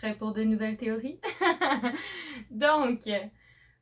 Prêt pour de nouvelles théories? Donc,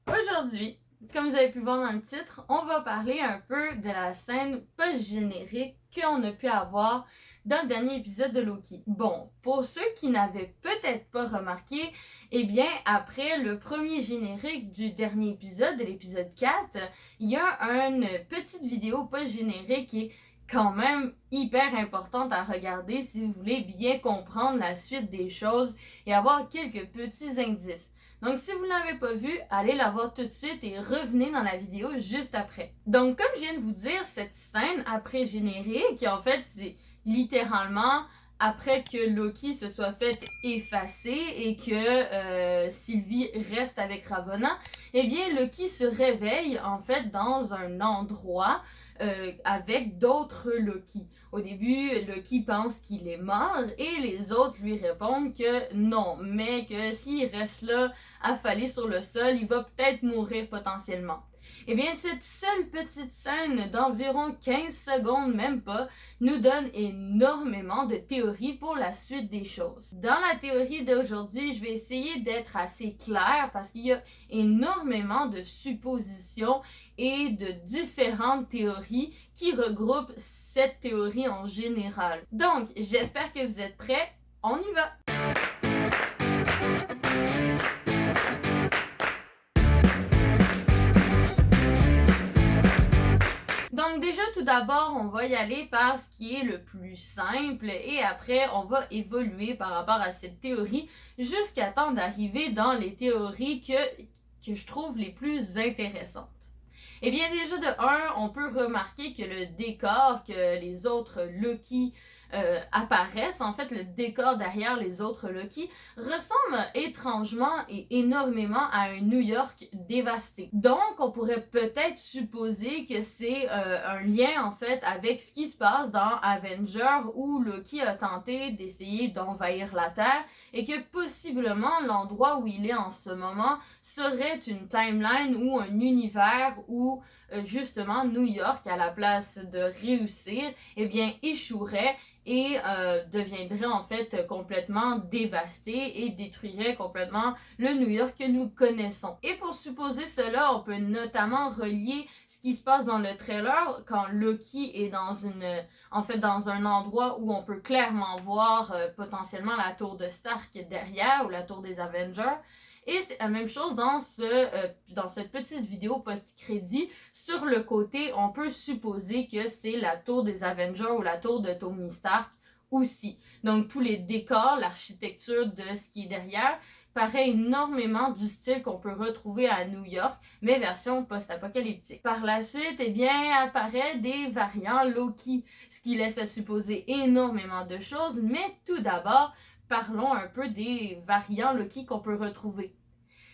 aujourd'hui, comme vous avez pu voir dans le titre, on va parler un peu de la scène post-générique qu'on a pu avoir dans le dernier épisode de Loki. Bon, pour ceux qui n'avaient peut-être pas remarqué, eh bien, après le premier générique du dernier épisode, de l'épisode 4, il y a une petite vidéo post-générique qui est quand même hyper importante à regarder si vous voulez bien comprendre la suite des choses et avoir quelques petits indices. Donc, si vous ne l'avez pas vu, allez la voir tout de suite et revenez dans la vidéo juste après. Donc, comme je viens de vous dire, cette scène après générique, en fait, c'est littéralement après que Loki se soit fait effacer et que Sylvie reste avec Ravonna, eh bien, Loki se réveille en fait dans un endroit avec d'autres Loki. Au début, Loki pense qu'il est mort et les autres lui répondent que non, mais que s'il reste là affalé sur le sol, il va peut-être mourir potentiellement. Eh bien, cette seule petite scène d'environ 15 secondes, même pas, nous donne énormément de théories pour la suite des choses. Dans la théorie d'aujourd'hui, je vais essayer d'être assez claire parce qu'il y a énormément de suppositions et de différentes théories qui regroupent cette théorie en général. Donc, j'espère que vous êtes prêts. On y va! Donc déjà, tout d'abord, on va y aller par ce qui est le plus simple et après, on va évoluer par rapport à cette théorie jusqu'à temps d'arriver dans les théories que je trouve les plus intéressantes. Eh bien, déjà de un, on peut remarquer que le décor que les autres Loki apparaissent, en fait, le décor derrière les autres Loki, ressemble étrangement et énormément à un New York dévasté. Donc, on pourrait peut-être supposer que c'est un lien, en fait, avec ce qui se passe dans Avengers où Loki a tenté d'essayer d'envahir la Terre et que possiblement l'endroit où il est en ce moment serait une timeline ou un univers où justement New York, à la place de réussir, eh bien échouerait et deviendrait en fait complètement dévasté et détruirait complètement le New York que nous connaissons. Et pour supposer cela, on peut notamment relier ce qui se passe dans le trailer quand Loki est dans un endroit où on peut clairement voir potentiellement la tour de Stark derrière ou la tour des Avengers. Et c'est la même chose dans cette petite vidéo post-crédit. Sur le côté, on peut supposer que c'est la tour des Avengers ou la tour de Tony Stark aussi. Donc, tous les décors, l'architecture de ce qui est derrière paraît énormément du style qu'on peut retrouver à New York, mais version post-apocalyptique. Par la suite, eh bien, apparaît des variants Loki, ce qui laisse à supposer énormément de choses, mais tout d'abord, parlons un peu des variants Loki qu'on peut retrouver.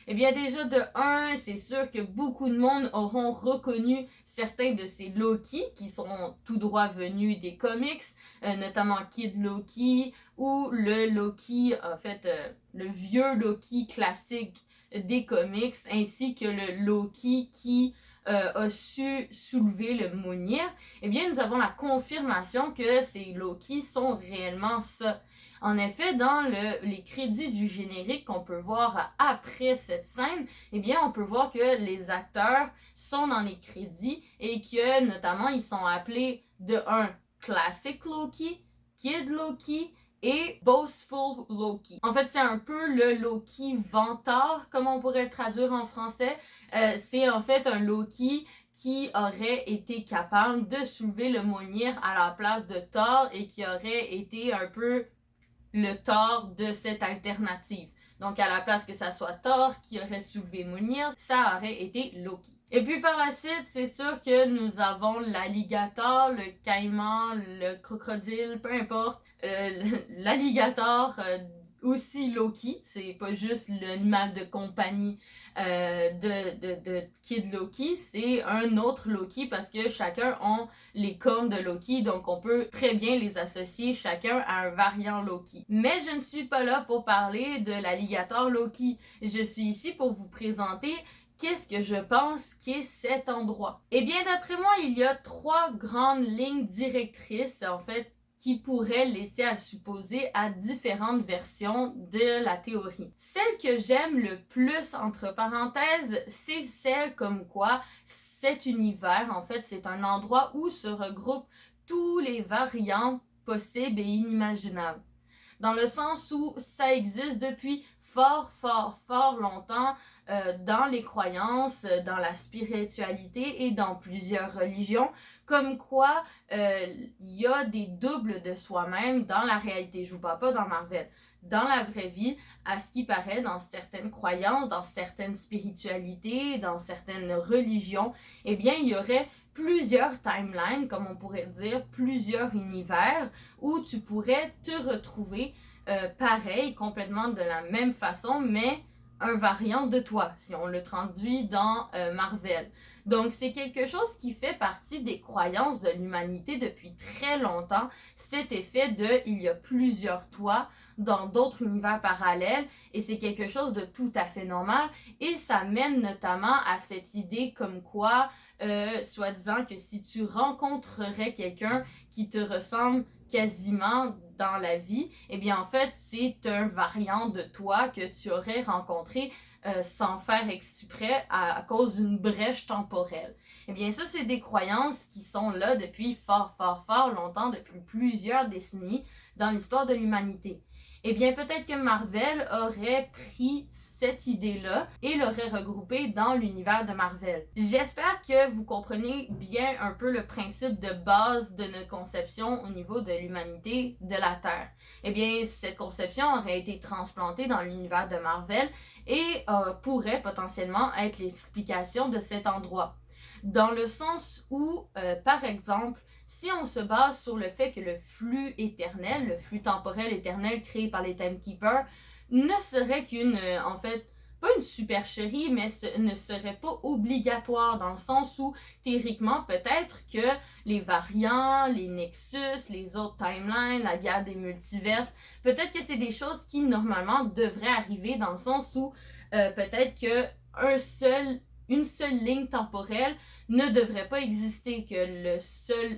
Eh bien déjà de un, c'est sûr que beaucoup de monde auront reconnu certains de ces Loki qui sont tout droit venus des comics, notamment Kid Loki ou le Loki, en fait, le vieux Loki classique des comics, ainsi que le Loki qui a su soulever le Mjolnir. Eh bien, nous avons la confirmation que ces Loki sont réellement ça. En effet, dans les crédits du générique qu'on peut voir après cette scène, eh bien, on peut voir que les acteurs sont dans les crédits et que, notamment, ils sont appelés de un Classic Loki, Kid Loki et Boastful Loki. En fait, c'est un peu le Loki vantard, comme on pourrait le traduire en français. C'est en fait un Loki qui aurait été capable de soulever le Mjolnir à la place de Thor et qui aurait été un peu le Thor de cette alternative. Donc, à la place que ça soit Thor qui aurait soulevé Mjolnir, ça aurait été Loki. Et puis par la suite, c'est sûr que nous avons l'alligator, le caïman, le crocodile, peu importe. L'alligator, aussi Loki, c'est pas juste l'animal de compagnie de Kid Loki, c'est un autre Loki parce que chacun a les cornes de Loki, donc on peut très bien les associer chacun à un variant Loki. Mais je ne suis pas là pour parler de l'alligator Loki, je suis ici pour vous présenter qu'est-ce que je pense qu'est cet endroit. Eh bien, d'après moi, il y a 3 grandes lignes directrices, en fait, qui pourrait laisser à supposer à différentes versions de la théorie. Celle que j'aime le plus, entre parenthèses, c'est celle comme quoi cet univers, en fait, c'est un endroit où se regroupent tous les variants possibles et inimaginables. Dans le sens où ça existe depuis fort longtemps dans les croyances, dans la spiritualité et dans plusieurs religions, comme quoi il y a des doubles de soi-même dans la réalité. Je vous parle pas dans Marvel. Dans la vraie vie, à ce qui paraît, dans certaines croyances, dans certaines spiritualités, dans certaines religions, eh bien, il y aurait plusieurs timelines, comme on pourrait dire, plusieurs univers où tu pourrais te retrouver pareil, complètement de la même façon, mais un variant de toi, si on le traduit dans Marvel. Donc, c'est quelque chose qui fait partie des croyances de l'humanité depuis très longtemps, cet effet de il y a plusieurs toi dans d'autres univers parallèles, et c'est quelque chose de tout à fait normal, et ça mène notamment à cette idée comme quoi, soi-disant que si tu rencontrerais quelqu'un qui te ressemble quasiment dans la vie, eh bien en fait c'est un variant de toi que tu aurais rencontré sans faire exprès à cause d'une brèche temporelle. Eh bien ça c'est des croyances qui sont là depuis fort longtemps, depuis plusieurs décennies dans l'histoire de l'humanité. Eh bien, peut-être que Marvel aurait pris cette idée-là et l'aurait regroupée dans l'univers de Marvel. J'espère que vous comprenez bien un peu le principe de base de notre conception au niveau de l'humanité de la Terre. Eh bien, cette conception aurait été transplantée dans l'univers de Marvel et pourrait potentiellement être l'explication de cet endroit. Dans le sens où, par exemple, si on se base sur le fait que le flux éternel, le flux temporel éternel créé par les Timekeepers, ne serait qu'une, en fait, pas une supercherie, mais ne serait pas obligatoire dans le sens où, théoriquement, peut-être que les variants, les nexus, les autres timelines, la guerre des multiverses, peut-être que c'est des choses qui, normalement, devraient arriver dans le sens où peut-être que une seule ligne temporelle ne devrait pas exister, que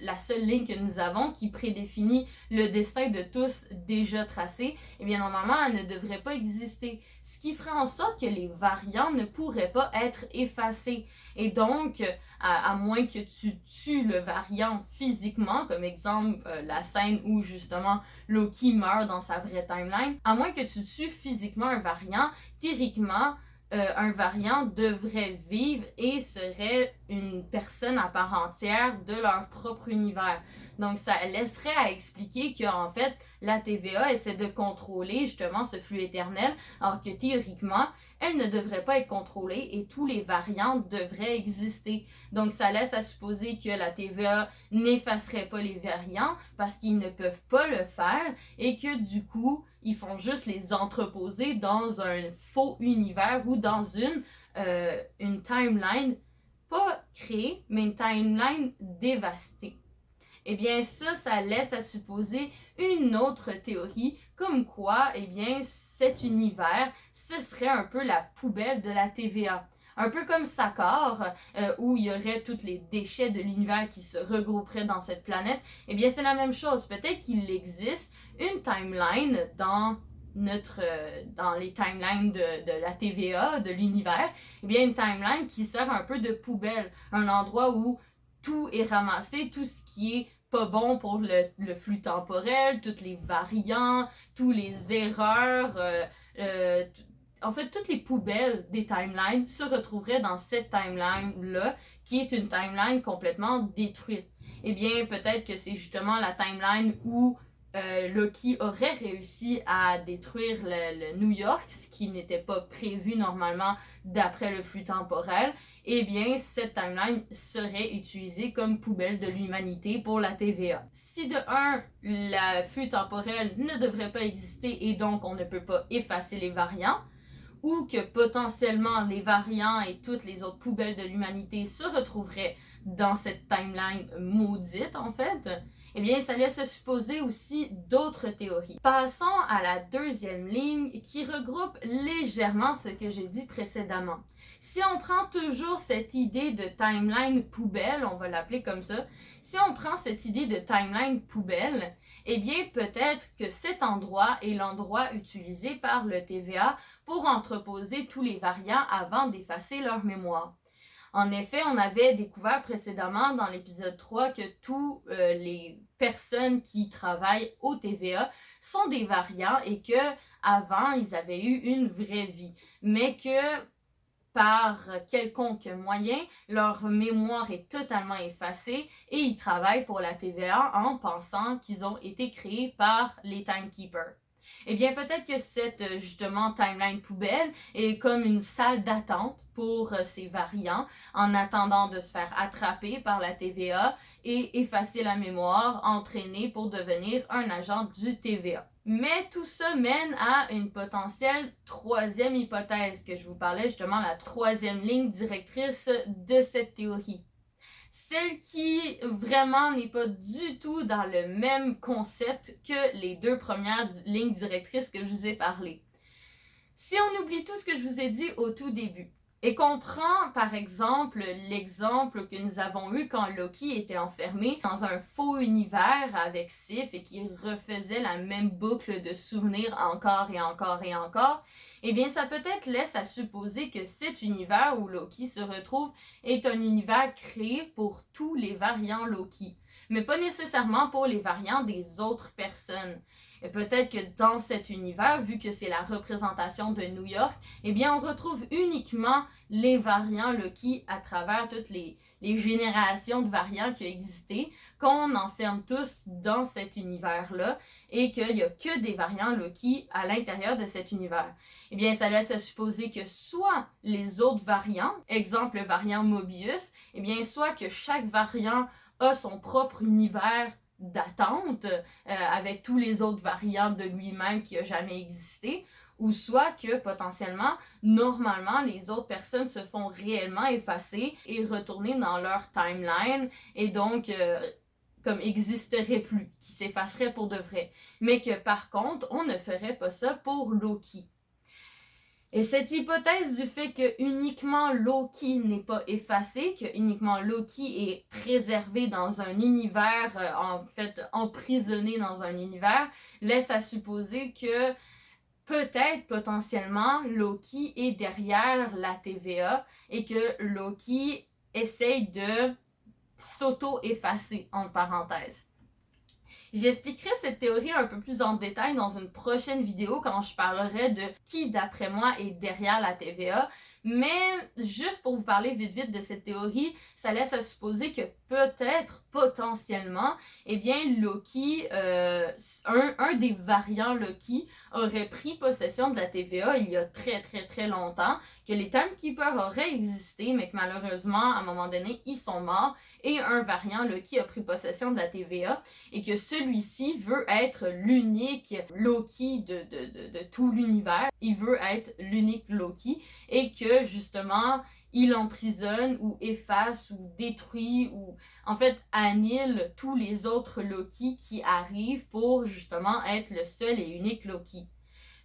la seule ligne que nous avons qui prédéfinit le destin de tous déjà tracé, eh bien normalement elle ne devrait pas exister. Ce qui ferait en sorte que les variants ne pourraient pas être effacés. Et donc, à moins que tu tues le variant physiquement, comme exemple la scène où justement Loki meurt dans sa vraie timeline, à moins que tu tues physiquement un variant, théoriquement, un variant devrait vivre et serait une personne à part entière de leur propre univers. Donc ça laisserait à expliquer qu'en fait la TVA essaie de contrôler justement ce flux éternel, alors que théoriquement elle ne devrait pas être contrôlée et tous les variants devraient exister. Donc ça laisse à supposer que la TVA n'effacerait pas les variants parce qu'ils ne peuvent pas le faire et que du coup ils font juste les entreposer dans un faux univers ou dans une timeline pas créée, mais une timeline dévastée. Eh bien ça laisse à supposer une autre théorie, comme quoi, eh bien, cet univers, ce serait un peu la poubelle de la TVA. Un peu comme Sakar, où il y aurait tous les déchets de l'univers qui se regrouperaient dans cette planète. Eh bien, c'est la même chose. Peut-être qu'il existe une timeline dans les timelines de la TVA, de l'univers, eh bien, une timeline qui sert un peu de poubelle. Un endroit où tout est ramassé, tout ce qui est pas bon pour le flux temporel, toutes les variants, toutes les erreurs, en fait, toutes les poubelles des timelines se retrouveraient dans cette timeline-là, qui est une timeline complètement détruite. Eh bien, peut-être que c'est justement la timeline où Loki aurait réussi à détruire le New York, ce qui n'était pas prévu normalement d'après le flux temporel. Eh bien, cette timeline serait utilisée comme poubelle de l'humanité pour la TVA. Si de un, le flux temporel ne devrait pas exister et donc on ne peut pas effacer les variants, ou que potentiellement les variants et toutes les autres poubelles de l'humanité se retrouveraient dans cette timeline maudite en fait, eh bien ça laisse supposer aussi d'autres théories. Passons à la deuxième ligne qui regroupe légèrement ce que j'ai dit précédemment. Si on prend toujours cette idée de timeline poubelle, on va l'appeler comme ça, si on prend cette idée de timeline poubelle, eh bien peut-être que cet endroit est l'endroit utilisé par le TVA pour entreposer tous les variants avant d'effacer leur mémoire. En effet, on avait découvert précédemment dans l'épisode 3 que tous les personnes qui travaillent au TVA sont des variants et que avant ils avaient eu une vraie vie, mais que par quelconque moyen, leur mémoire est totalement effacée et ils travaillent pour la TVA en pensant qu'ils ont été créés par les Timekeepers. Eh bien, peut-être que cette, justement, timeline poubelle est comme une salle d'attente pour ces variants en attendant de se faire attraper par la TVA et effacer la mémoire, entraîner pour devenir un agent du TVA. Mais tout ça mène à une potentielle troisième hypothèse que je vous parlais, justement la troisième ligne directrice de cette théorie. Celle qui vraiment n'est pas du tout dans le même concept que les deux premières lignes directrices que je vous ai parlé. Si on oublie tout ce que je vous ai dit au tout début, et qu'on prend par exemple l'exemple que nous avons eu quand Loki était enfermé dans un faux univers avec Sif et qui refaisait la même boucle de souvenirs encore et encore et encore, eh bien ça peut-être laisse à supposer que cet univers où Loki se retrouve est un univers créé pour tous les variants Loki, mais pas nécessairement pour les variants des autres personnes. Et peut-être que dans cet univers, vu que c'est la représentation de New York, eh bien on retrouve uniquement les variants Loki à travers toutes les générations de variants qui ont existé, qu'on enferme tous dans cet univers-là et qu'il n'y a que des variants Loki à l'intérieur de cet univers. Eh bien, ça laisse à supposer que soit les autres variants, exemple le variant Mobius, eh bien, soit que chaque variant a son propre univers d'attente avec tous les autres variants de lui-même qui a jamais existé, ou soit que potentiellement, normalement, les autres personnes se font réellement effacer et retourner dans leur timeline et donc comme existeraient plus, qui s'effaceraient pour de vrai. Mais que par contre, on ne ferait pas ça pour Loki. Et cette hypothèse du fait que uniquement Loki n'est pas effacé, que uniquement Loki est préservé dans un univers, en fait emprisonné dans un univers, laisse à supposer que peut-être potentiellement Loki est derrière la TVA et que Loki essaye de s'auto-effacer, entre parenthèses. J'expliquerai cette théorie un peu plus en détail dans une prochaine vidéo quand je parlerai de qui, d'après moi, est derrière la TVA. Mais juste pour vous parler vite de cette théorie, ça laisse à supposer que peut-être, potentiellement, eh bien, Loki, un des variants Loki aurait pris possession de la TVA il y a très longtemps, que les Timekeepers auraient existé, mais que malheureusement, à un moment donné, ils sont morts, et un variant Loki a pris possession de la TVA, et que celui-ci veut être l'unique Loki de tout l'univers. Il veut être l'unique Loki, et que justement, il emprisonne ou efface ou détruit ou en fait annule tous les autres Loki qui arrivent pour justement être le seul et unique Loki.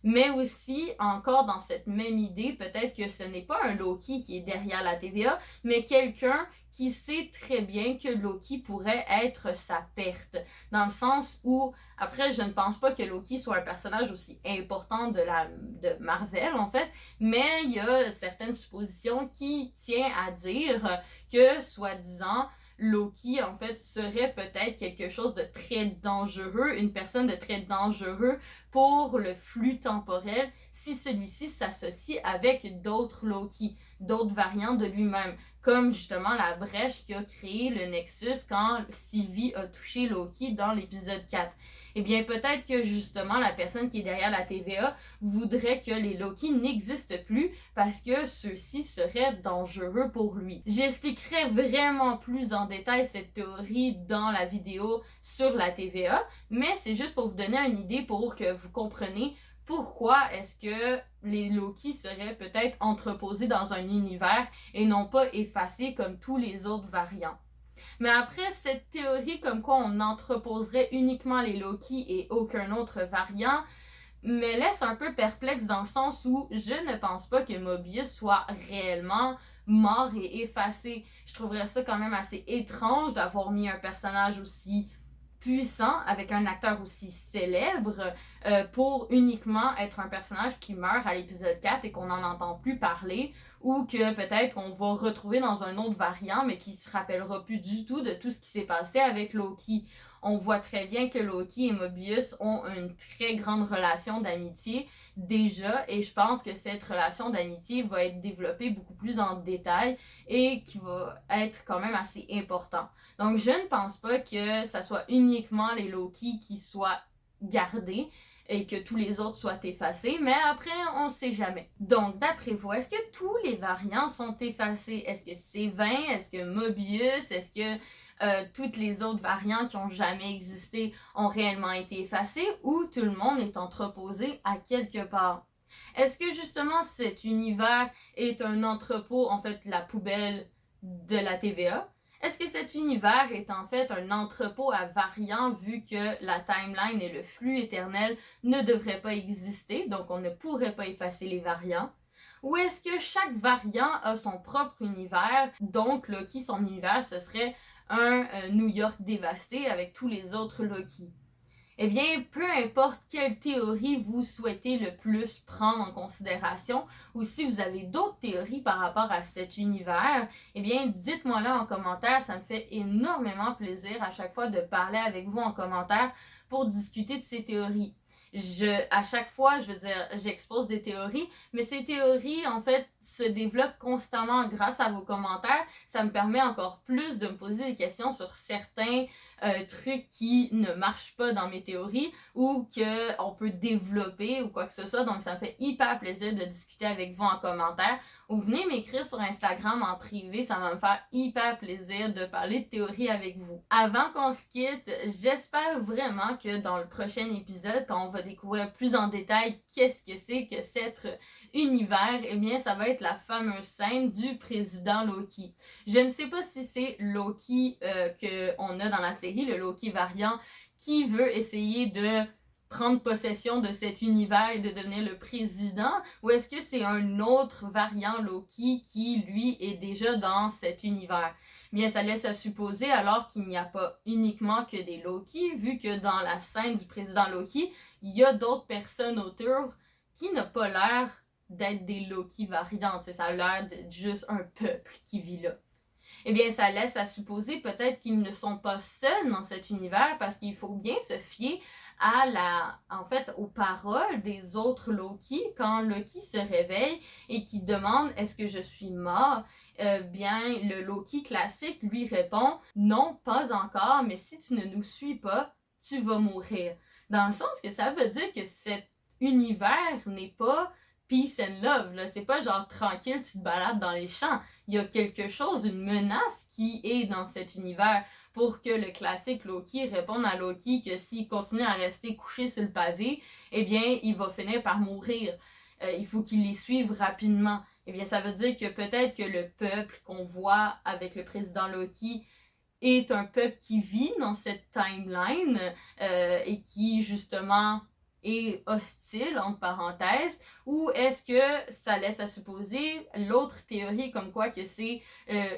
Mais aussi, encore dans cette même idée, peut-être que ce n'est pas un Loki qui est derrière la TVA, mais quelqu'un qui sait très bien que Loki pourrait être sa perte. Dans le sens où, après, je ne pense pas que Loki soit un personnage aussi important de Marvel, en fait, mais il y a certaines suppositions qui tiennent à dire que, soi-disant, Loki, en fait, serait peut-être quelque chose de très dangereux, une personne de très dangereux pour le flux temporel si celui-ci s'associe avec d'autres Loki, d'autres variantes de lui-même, comme justement la brèche qui a créé le Nexus quand Sylvie a touché Loki dans l'épisode 4. Eh bien, peut-être que justement la personne qui est derrière la TVA voudrait que les Loki n'existent plus parce que ceux-ci seraient dangereux pour lui. J'expliquerai vraiment plus en détail cette théorie dans la vidéo sur la TVA, mais c'est juste pour vous donner une idée pour que vous compreniez pourquoi est-ce que les Loki seraient peut-être entreposés dans un univers et non pas effacés comme tous les autres variants. Mais après, cette théorie comme quoi on entreposerait uniquement les Loki et aucun autre variant me laisse un peu perplexe dans le sens où je ne pense pas que Mobius soit réellement mort et effacé. Je trouverais ça quand même assez étrange d'avoir mis un personnage aussi puissant avec un acteur aussi célèbre pour uniquement être un personnage qui meurt à l'épisode 4 et qu'on n'en entend plus parler ou que peut-être on va retrouver dans un autre variant mais qui se rappellera plus du tout de tout ce qui s'est passé avec Loki. On voit très bien que Loki et Mobius ont une très grande relation d'amitié déjà et je pense que cette relation d'amitié va être développée beaucoup plus en détail et qui va être quand même assez important. Donc je ne pense pas que ça soit uniquement les Loki qui soient gardés et que tous les autres soient effacés, mais après, on ne sait jamais. Donc, d'après vous, est-ce que tous les variants sont effacés? Est-ce que Sévin? Est-ce que Mobius? Est-ce que toutes les autres variants qui ont jamais existé ont réellement été effacés ou tout le monde est entreposé à quelque part? Est-ce que justement cet univers est un entrepôt, en fait la poubelle de la TVA? Est-ce que cet univers est en fait un entrepôt à variants vu que la timeline et le flux éternel ne devraient pas exister, donc on ne pourrait pas effacer les variants? Ou est-ce que chaque variant a son propre univers, donc Loki, son univers, ce serait un New York dévasté avec tous les autres Loki? Eh bien, peu importe quelle théorie vous souhaitez le plus prendre en considération, ou si vous avez d'autres théories par rapport à cet univers, eh bien, dites-moi là en commentaire. Ça me fait énormément plaisir à chaque fois de parler avec vous en commentaire pour discuter de ces théories. À chaque fois, je veux dire, j'expose des théories, mais ces théories, en fait, se développent constamment grâce à vos commentaires. Ça me permet encore plus de me poser des questions sur certains trucs qui ne marchent pas dans mes théories ou qu'on peut développer ou quoi que ce soit. Donc, ça me fait hyper plaisir de discuter avec vous en commentaire. Ou venez m'écrire sur Instagram en privé, ça va me faire hyper plaisir de parler de théorie avec vous. Avant qu'on se quitte, j'espère vraiment que dans le prochain épisode, quand on va découvrir plus en détail qu'est-ce que c'est que cet univers, eh bien, ça va être la fameuse scène du président Loki. Je ne sais pas si c'est Loki qu'on a dans la série, le Loki variant, qui veut essayer de prendre possession de cet univers et de devenir le président, ou est-ce que c'est un autre variant Loki qui, lui, est déjà dans cet univers? Bien, ça laisse à supposer alors qu'il n'y a pas uniquement que des Loki, vu que dans la scène du président Loki, il y a d'autres personnes autour qui n'ont pas l'air d'être des Loki variantes. Ça a l'air d'être juste un peuple qui vit là. Eh bien, ça laisse à supposer peut-être qu'ils ne sont pas seuls dans cet univers parce qu'il faut bien se fier aux paroles des autres Loki quand Loki se réveille et qui demande est-ce que je suis mort? Bien, le Loki classique lui répond non, pas encore, mais si tu ne nous suis pas, tu vas mourir. Dans le sens que ça veut dire que cet univers n'est pas peace and love, là. C'est pas genre tranquille, tu te balades dans les champs. Il y a quelque chose, une menace qui est dans cet univers pour que le classique Loki réponde à Loki que s'il continue à rester couché sur le pavé, eh bien, il va finir par mourir. Il faut qu'il les suive rapidement. Eh bien, ça veut dire que peut-être que le peuple qu'on voit avec le président Loki est un peuple qui vit dans cette timeline et qui, justement, est hostile, entre parenthèses, ou est-ce que ça laisse à supposer l'autre théorie comme quoi que c'est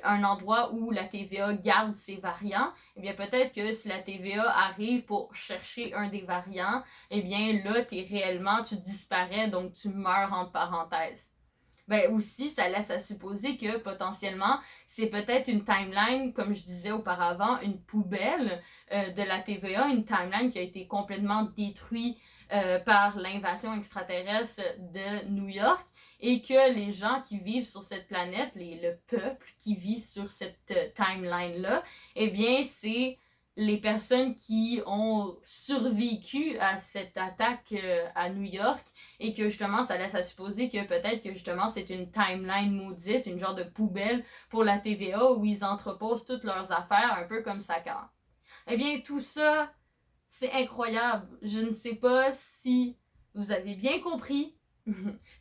un endroit où la TVA garde ses variants? Eh bien, peut-être que si la TVA arrive pour chercher un des variants, eh bien, là, tu disparais, donc tu meurs, entre parenthèses. Ben aussi, ça laisse à supposer que potentiellement, c'est peut-être une timeline, comme je disais auparavant, une poubelle de la TVA, une timeline qui a été complètement détruite par l'invasion extraterrestre de New York et que les gens qui vivent sur cette planète, le peuple qui vit sur cette timeline-là, eh bien, c'est les personnes qui ont survécu à cette attaque à New York et que justement ça laisse à supposer que peut-être que justement c'est une timeline maudite, une genre de poubelle pour la TVA où ils entreposent toutes leurs affaires un peu comme Sakaar. Eh bien tout ça, c'est incroyable. Je ne sais pas si vous avez bien compris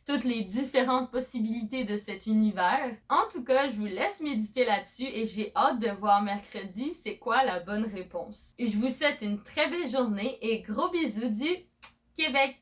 toutes les différentes possibilités de cet univers. En tout cas, je vous laisse méditer là-dessus et j'ai hâte de voir mercredi c'est quoi la bonne réponse. Je vous souhaite une très belle journée et gros bisous du Québec!